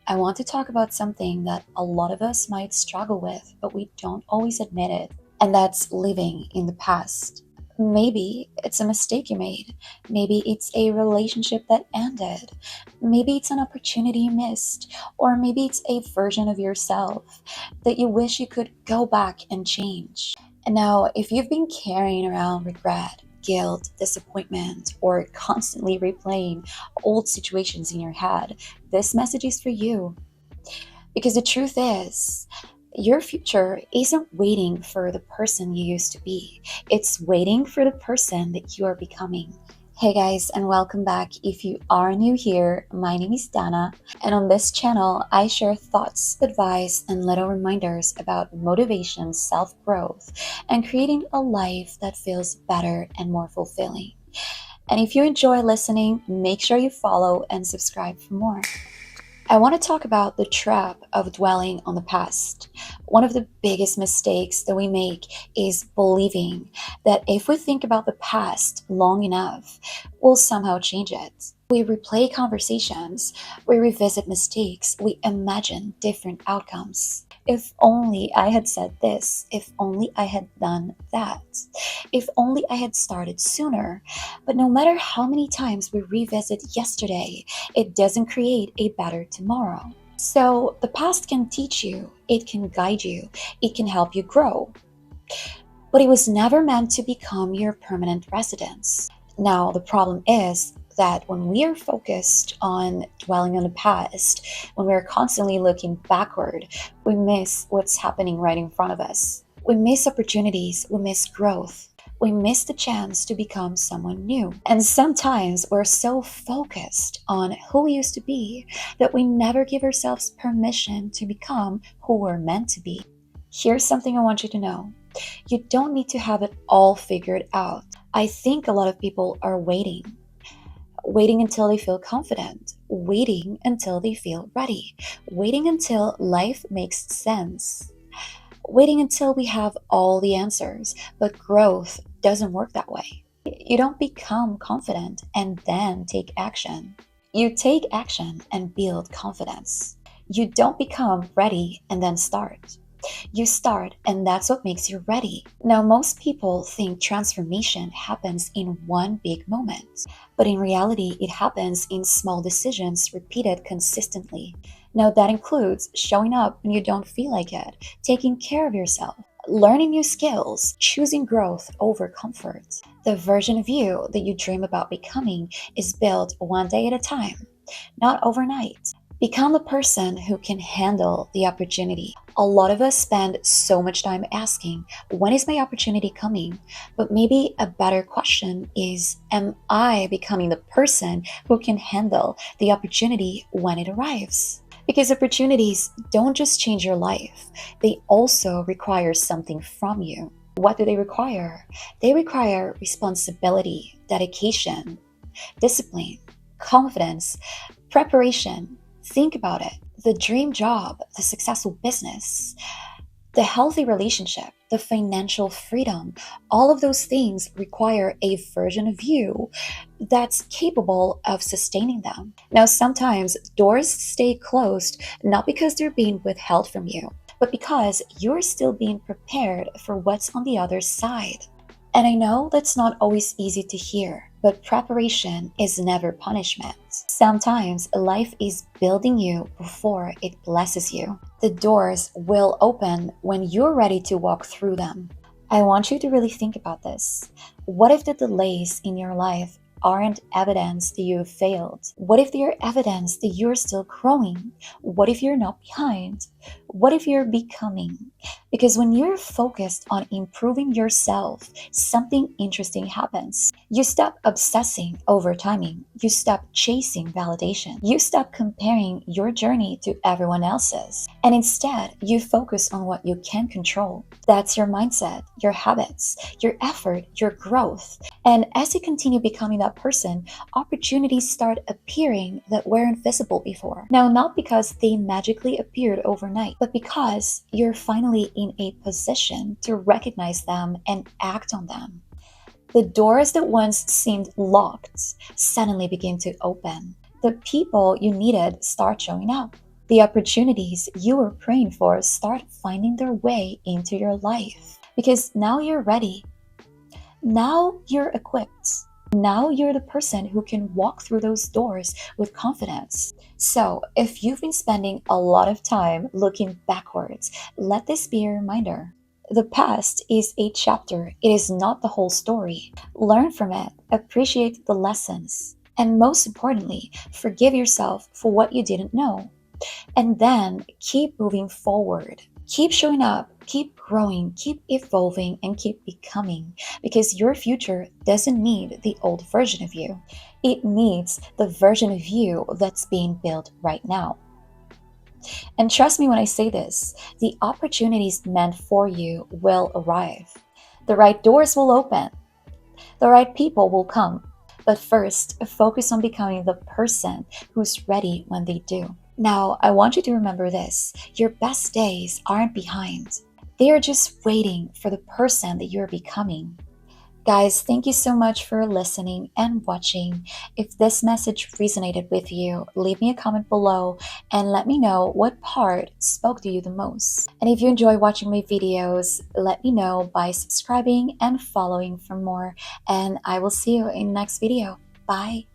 I want to talk about something that a lot of us might struggle with, but we don't always admit it, and that's living in the past. Maybe it's a mistake you made. Maybe it's a relationship that ended. Maybe it's an opportunity you missed. Or maybe it's a version of yourself that you wish you could go back and change. And now, if you've been carrying around regret, guilt, disappointment, or constantly replaying old situations in your head, this message is for you. Because the truth is, your future isn't waiting for the person you used to be, it's waiting for the person that you are becoming. Hey guys, and welcome back. If you are new here, my name is Dana, and on this channel, I share thoughts, advice, and little reminders about motivation, self growth, and creating a life that feels better and more fulfilling. And if you enjoy listening, make sure you follow and subscribe for more. I want to talk about the trap of dwelling on the past. One of the biggest mistakes that we make is believing that if we think about the past long enough, we'll somehow change it. We replay conversations, we revisit mistakes, we imagine different outcomes. If only I had said this, if only I had done that, if only I had started sooner. But no matter how many times we revisit yesterday, it doesn't create a better tomorrow. So the past can teach you, it can guide you, it can help you grow, but it was never meant to become your permanent residence. Now, the problem is that when we are focused on dwelling on the past, when we're constantly looking backward, we miss what's happening right in front of us. We miss opportunities, we miss growth, we miss the chance to become someone new. And sometimes we're so focused on who we used to be that we never give ourselves permission to become who we're meant to be. Here's something I want you to know. You don't need to have it all figured out. I think a lot of people are waiting until they feel confident, waiting until they feel ready, waiting until life makes sense, waiting until we have all the answers. But growth doesn't work that way. You don't become confident and then take action. You take action and build confidence. You don't become ready and then start. You start, and that's what makes you ready. Now, most people think transformation happens in one big moment, but in reality, it happens in small decisions repeated consistently. Now, that includes showing up when you don't feel like it, taking care of yourself, learning new skills, choosing growth over comfort. The version of you that you dream about becoming is built one day at a time, not overnight. Become the person who can handle the opportunity. A lot of us spend so much time asking, when is my opportunity coming? But maybe a better question is, am I becoming the person who can handle the opportunity when it arrives? Because opportunities don't just change your life, they also require something from you. What do they require? They require responsibility, dedication, discipline, confidence, preparation. Think about it. The dream job, the successful business, the healthy relationship, the financial freedom, all of those things require a version of you that's capable of sustaining them. Now, sometimes doors stay closed not because they're being withheld from you, but because you're still being prepared for what's on the other side. And I know that's not always easy to hear, but preparation is never punishment. Sometimes life is building you before it blesses you. The doors will open when you're ready to walk through them. I want you to really think about this. What if the delays in your life aren't evidence that you have failed? What if they're evidence that you're still growing? What if you're not behind? What if you're becoming? Because when you're focused on improving yourself, something interesting happens. You stop obsessing over timing. You stop chasing validation. You stop comparing your journey to everyone else's. And instead, you focus on what you can control. That's your mindset, your habits, your effort, your growth. And as you continue becoming that person, opportunities start appearing that were invisible before. Now, not because they magically appeared overnight, but because you're finally in a position to recognize them and act on them. The doors that once seemed locked suddenly begin to open. The people you needed start showing up. The opportunities you were praying for start finding their way into your life because now you're ready. Now you're equipped. Now you're the person who can walk through those doors with confidence. So, if you've been spending a lot of time looking backwards, let this be a reminder. The past is a chapter, it is not the whole story. Learn from it, appreciate the lessons, and most importantly, forgive yourself for what you didn't know. And then keep moving forward. Keep showing up, keep growing, keep evolving, and keep becoming because your future doesn't need the old version of you. It needs the version of you that's being built right now. And trust me when I say this, the opportunities meant for you will arrive. The right doors will open, the right people will come. But first, focus on becoming the person who's ready when they do. Now, I want you to remember this your best days aren't behind, they are just waiting for the person that you're becoming. Guys, thank you so much for listening and watching. If this message resonated with you, leave me a comment below and let me know what part spoke to you the most. And if you enjoy watching my videos, let me know by subscribing and following for more. And I will see you in the next video. Bye.